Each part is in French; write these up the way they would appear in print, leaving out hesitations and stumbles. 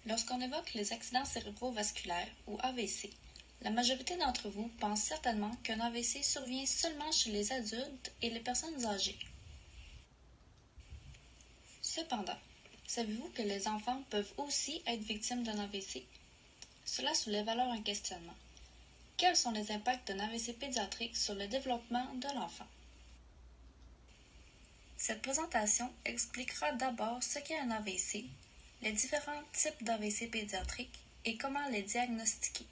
Lorsqu'on évoque les accidents cérébrovasculaires ou AVC, la majorité d'entre vous pense certainement qu'un AVC survient seulement chez les adultes et les personnes âgées. Cependant, savez-vous que les enfants peuvent aussi être victimes d'un AVC? Cela soulève alors un questionnement. Quels sont les impacts d'un AVC pédiatrique sur le développement de l'enfant? Cette présentation expliquera d'abord ce qu'est un AVC, les différents types d'AVC pédiatriques et comment les diagnostiquer.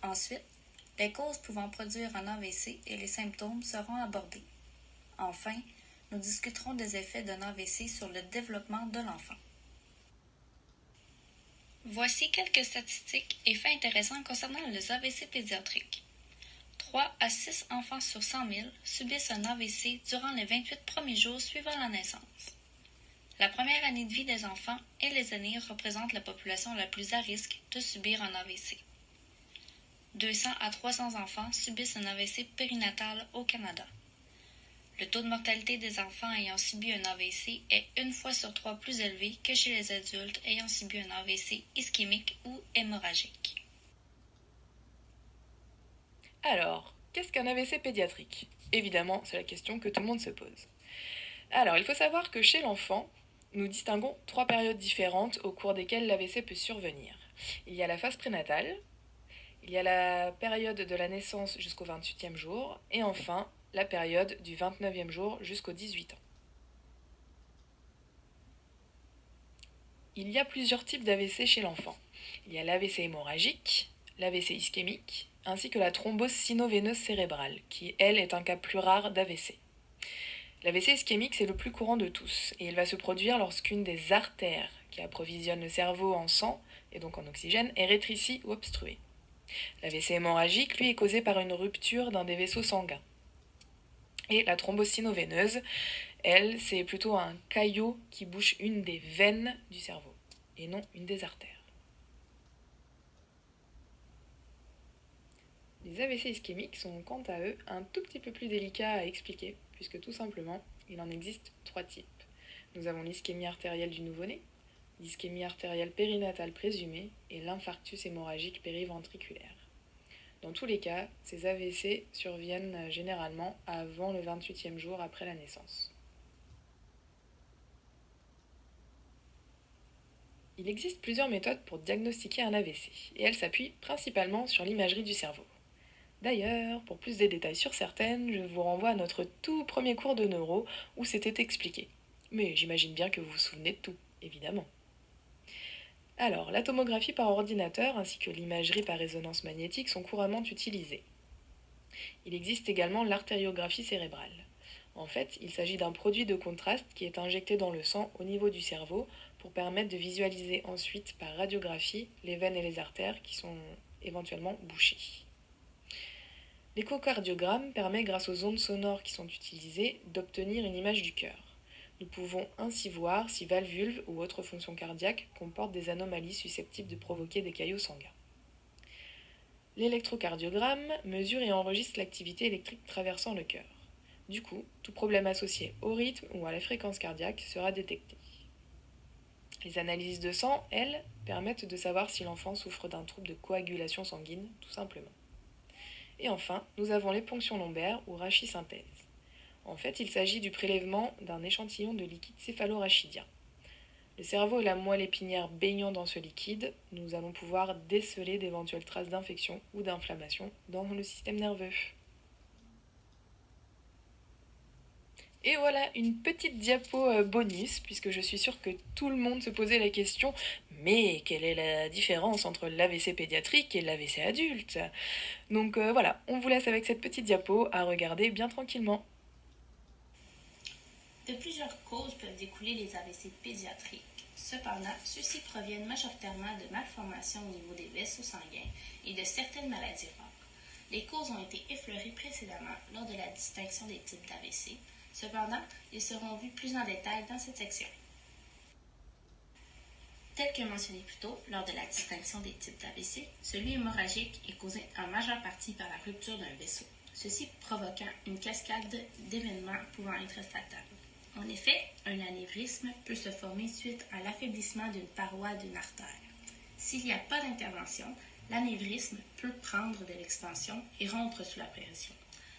Ensuite, les causes pouvant produire un AVC et les symptômes seront abordés. Enfin, nous discuterons des effets d'un AVC sur le développement de l'enfant. Voici quelques statistiques et faits intéressants concernant les AVC pédiatriques. 3 à 6 enfants sur 100 000 subissent un AVC durant les 28 premiers jours suivant la naissance. La première année de vie des enfants et les aînés représentent la population la plus à risque de subir un AVC. 200 à 300 enfants subissent un AVC périnatal au Canada. Le taux de mortalité des enfants ayant subi un AVC est 1 fois sur 3 plus élevé que chez les adultes ayant subi un AVC ischémique ou hémorragique. Alors, qu'est-ce qu'un AVC pédiatrique? Évidemment, c'est la question que tout le monde se pose. Alors, il faut savoir que chez l'enfant, nous distinguons 3 périodes différentes au cours desquelles l'AVC peut survenir. Il y a la phase prénatale, il y a la période de la naissance jusqu'au 28e jour, et enfin, la période du 29e jour jusqu'aux 18 ans. Il y a plusieurs types d'AVC chez l'enfant. Il y a l'AVC hémorragique, l'AVC ischémique, ainsi que la thrombose sino-veineuse cérébrale, qui, elle, est un cas plus rare d'AVC. L'AVC ischémique, c'est le plus courant de tous, et il va se produire lorsqu'une des artères qui approvisionnent le cerveau en sang, et donc en oxygène, est rétrécie ou obstruée. L'AVC hémorragique, lui, est causé par une rupture d'un des vaisseaux sanguins. Et la thrombose sino-veineuse, elle, c'est plutôt un caillot qui bouche une des veines du cerveau, et non une des artères. Les AVC ischémiques sont quant à eux un tout petit peu plus délicats à expliquer, puisque tout simplement, il en existe 3 types. Nous avons l'ischémie artérielle du nouveau-né, l'ischémie artérielle périnatale présumée et l'infarctus hémorragique périventriculaire. Dans tous les cas, ces AVC surviennent généralement avant le 28e jour après la naissance. Il existe plusieurs méthodes pour diagnostiquer un AVC, et elles s'appuient principalement sur l'imagerie du cerveau. D'ailleurs, pour plus de détails sur certaines, je vous renvoie à notre tout premier cours de neuro où c'était expliqué. Mais j'imagine bien que vous vous souvenez de tout, évidemment. Alors, la tomographie par ordinateur ainsi que l'imagerie par résonance magnétique sont couramment utilisées. Il existe également l'artériographie cérébrale. En fait, il s'agit d'un produit de contraste qui est injecté dans le sang au niveau du cerveau pour permettre de visualiser ensuite par radiographie les veines et les artères qui sont éventuellement bouchées. L'échocardiogramme permet, grâce aux ondes sonores qui sont utilisées, d'obtenir une image du cœur. Nous pouvons ainsi voir si valvules ou autres fonctions cardiaques comportent des anomalies susceptibles de provoquer des caillots sanguins. L'électrocardiogramme mesure et enregistre l'activité électrique traversant le cœur. Du coup, tout problème associé au rythme ou à la fréquence cardiaque sera détecté. Les analyses de sang, elles, permettent de savoir si l'enfant souffre d'un trouble de coagulation sanguine, tout simplement. Et enfin, nous avons les ponctions lombaires ou rachysynthèse. En fait, il s'agit du prélèvement d'un échantillon de liquide céphalorachidien. Le cerveau et la moelle épinière baignant dans ce liquide, nous allons pouvoir déceler d'éventuelles traces d'infection ou d'inflammation dans le système nerveux. Et voilà, une petite diapo bonus, puisque je suis sûre que tout le monde se posait la question « Mais quelle est la différence entre l'AVC pédiatrique et l'AVC adulte ?» Donc voilà, on vous laisse avec cette petite diapo à regarder bien tranquillement. De plusieurs causes peuvent découler les AVC pédiatriques. Cependant, ceux-ci proviennent majoritairement de malformations au niveau des vaisseaux sanguins et de certaines maladies rares. Les causes ont été effleurées précédemment lors de la distinction des types d'AVC. Cependant, ils seront vus plus en détail dans cette section. Tel que mentionné plus tôt, lors de la distinction des types d'AVC, celui hémorragique est causé en majeure partie par la rupture d'un vaisseau, ceci provoquant une cascade d'événements pouvant être fatals. En effet, un anévrisme peut se former suite à l'affaiblissement d'une paroi d'une artère. S'il n'y a pas d'intervention, l'anévrisme peut prendre de l'expansion et rompre sous la pression,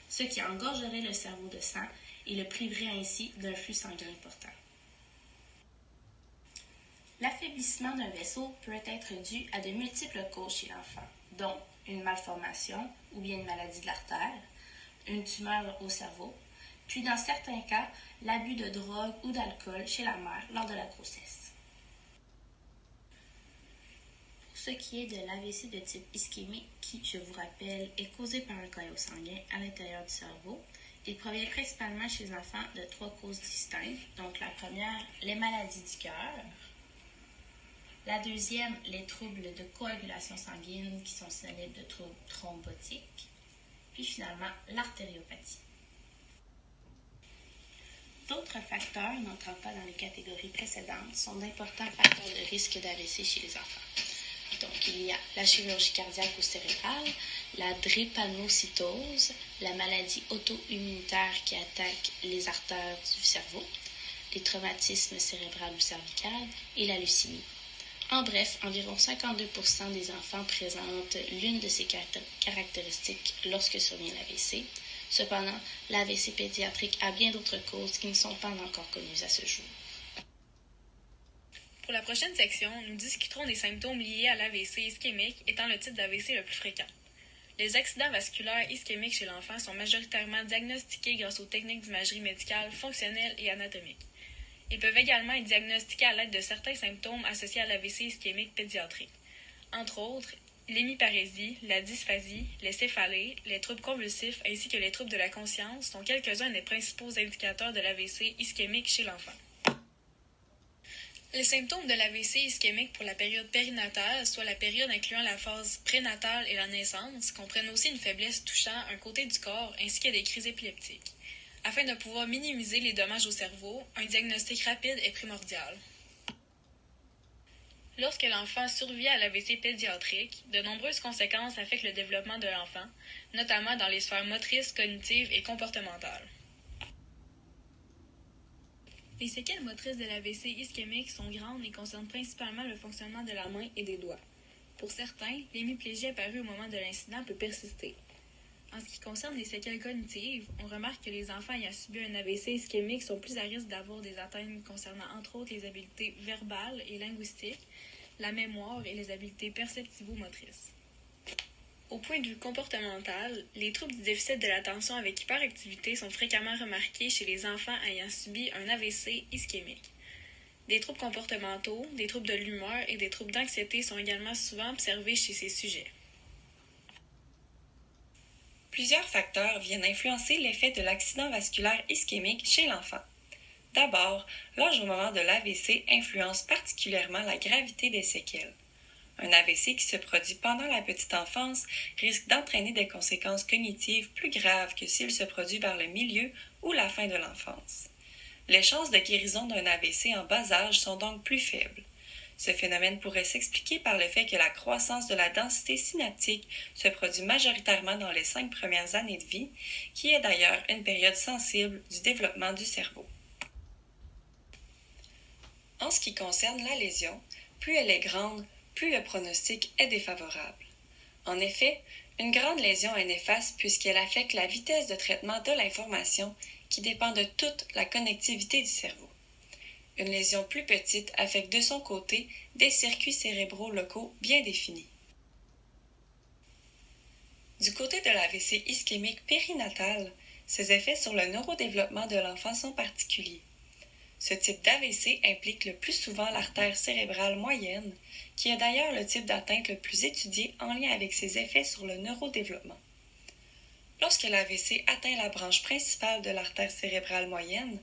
ce qui engorgerait le cerveau de sang et le priverait ainsi d'un flux sanguin important. L'affaiblissement d'un vaisseau peut être dû à de multiples causes chez l'enfant, dont une malformation ou bien une maladie de l'artère, une tumeur au cerveau, puis dans certains cas, l'abus de drogue ou d'alcool chez la mère lors de la grossesse. Pour ce qui est de l'AVC de type ischémique, qui, je vous rappelle, est causé par un caillot sanguin à l'intérieur du cerveau, il provient principalement chez les enfants de 3 causes distinctes. Donc la première, les maladies du cœur. La deuxième, les troubles de coagulation sanguine qui sont synonymes de troubles thrombotiques. Puis finalement, l'artériopathie. D'autres facteurs n'entrant pas dans les catégories précédentes sont d'importants facteurs de risque d'AVC chez les enfants. Donc, il y a la chirurgie cardiaque ou cérébrale, la drépanocytose, la maladie auto-immunitaire qui attaque les artères du cerveau, les traumatismes cérébrales ou cervicales et la leucémie. En bref, environ 52% des enfants présentent l'une de ces caractéristiques lorsque survient l'AVC. Cependant, l'AVC pédiatrique a bien d'autres causes qui ne sont pas encore connues à ce jour. Pour la prochaine section, nous discuterons des symptômes liés à l'AVC ischémique étant le type d'AVC le plus fréquent. Les accidents vasculaires ischémiques chez l'enfant sont majoritairement diagnostiqués grâce aux techniques d'imagerie médicale fonctionnelle et anatomique. Ils peuvent également être diagnostiqués à l'aide de certains symptômes associés à l'AVC ischémique pédiatrique. Entre autres, l'hémiparésie, la dysphasie, les céphalées, les troubles convulsifs ainsi que les troubles de la conscience sont quelques-uns des principaux indicateurs de l'AVC ischémique chez l'enfant. Les symptômes de l'AVC ischémique pour la période périnatale, soit la période incluant la phase prénatale et la naissance, comprennent aussi une faiblesse touchant un côté du corps ainsi que des crises épileptiques. Afin de pouvoir minimiser les dommages au cerveau, un diagnostic rapide est primordial. Lorsque l'enfant survit à l'AVC pédiatrique, de nombreuses conséquences affectent le développement de l'enfant, notamment dans les sphères motrices, cognitives et comportementales. Les séquelles motrices de l'AVC ischémique sont grandes et concernent principalement le fonctionnement de la main et des doigts. Pour certains, l'hémiplégie apparue au moment de l'incident peut persister. En ce qui concerne les séquelles cognitives, on remarque que les enfants ayant subi un AVC ischémique sont plus à risque d'avoir des atteintes concernant entre autres les habiletés verbales et linguistiques, la mémoire et les habiletés perceptivo-motrices. Au point de vue comportemental, les troubles du déficit de l'attention avec hyperactivité sont fréquemment remarqués chez les enfants ayant subi un AVC ischémique. Des troubles comportementaux, des troubles de l'humeur et des troubles d'anxiété sont également souvent observés chez ces sujets. Plusieurs facteurs viennent influencer l'effet de l'accident vasculaire ischémique chez l'enfant. D'abord, l'âge au moment de l'AVC influence particulièrement la gravité des séquelles. Un AVC qui se produit pendant la petite enfance risque d'entraîner des conséquences cognitives plus graves que s'il se produit vers le milieu ou la fin de l'enfance. Les chances de guérison d'un AVC en bas âge sont donc plus faibles. Ce phénomène pourrait s'expliquer par le fait que la croissance de la densité synaptique se produit majoritairement dans les 5 premières années de vie, qui est d'ailleurs une période sensible du développement du cerveau. En ce qui concerne la lésion, plus elle est grande, plus le pronostic est défavorable. En effet, une grande lésion est néfaste puisqu'elle affecte la vitesse de traitement de l'information qui dépend de toute la connectivité du cerveau. Une lésion plus petite affecte de son côté des circuits cérébraux locaux bien définis. Du côté de l'AVC ischémique périnatal, ses effets sur le neurodéveloppement de l'enfant sont particuliers. Ce type d'AVC implique le plus souvent l'artère cérébrale moyenne, qui est d'ailleurs le type d'atteinte le plus étudié en lien avec ses effets sur le neurodéveloppement. Lorsque l'AVC atteint la branche principale de l'artère cérébrale moyenne,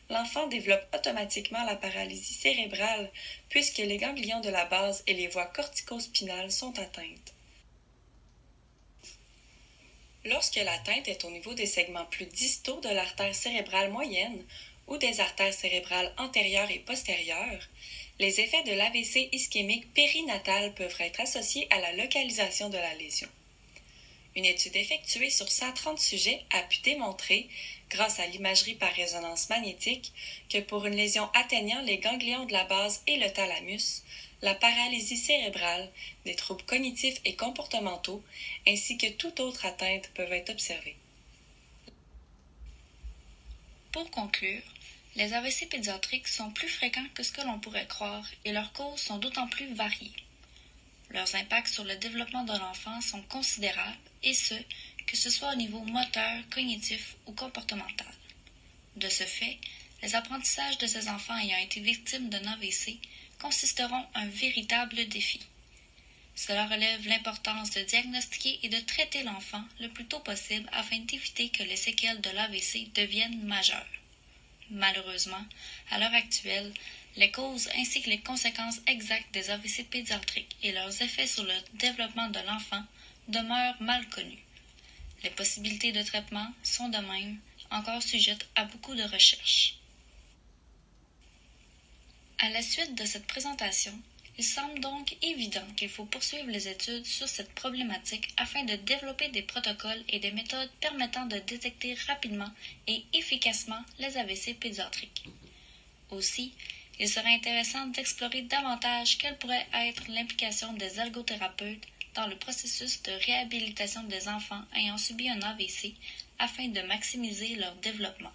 l'enfant développe automatiquement la paralysie cérébrale puisque les ganglions de la base et les voies cortico-spinales sont atteintes. Lorsque l'atteinte est au niveau des segments plus distaux de l'artère cérébrale moyenne ou des artères cérébrales antérieures et postérieures, les effets de l'AVC ischémique périnatal peuvent être associés à la localisation de la lésion. Une étude effectuée sur 130 sujets a pu démontrer, grâce à l'imagerie par résonance magnétique, que pour une lésion atteignant les ganglions de la base et le thalamus, la paralysie cérébrale, des troubles cognitifs et comportementaux, ainsi que toute autre atteinte peuvent être observées. Pour conclure, les AVC pédiatriques sont plus fréquents que ce que l'on pourrait croire et leurs causes sont d'autant plus variées. Leurs impacts sur le développement de l'enfant sont considérables, et que ce soit au niveau moteur, cognitif ou comportemental. De ce fait, les apprentissages de ces enfants ayant été victimes d'un AVC consisteront un véritable défi. Cela relève l'importance de diagnostiquer et de traiter l'enfant le plus tôt possible afin d'éviter que les séquelles de l'AVC deviennent majeures. Malheureusement, à l'heure actuelle, les causes ainsi que les conséquences exactes des AVC pédiatriques et leurs effets sur le développement de l'enfant demeurent mal connues. Les possibilités de traitement sont de même encore sujettes à beaucoup de recherches. À la suite de cette présentation, il semble donc évident qu'il faut poursuivre les études sur cette problématique afin de développer des protocoles et des méthodes permettant de détecter rapidement et efficacement les AVC pédiatriques. Aussi, il serait intéressant d'explorer davantage quelle pourrait être l'implication des ergothérapeutes dans le processus de réhabilitation des enfants ayant subi un AVC afin de maximiser leur développement.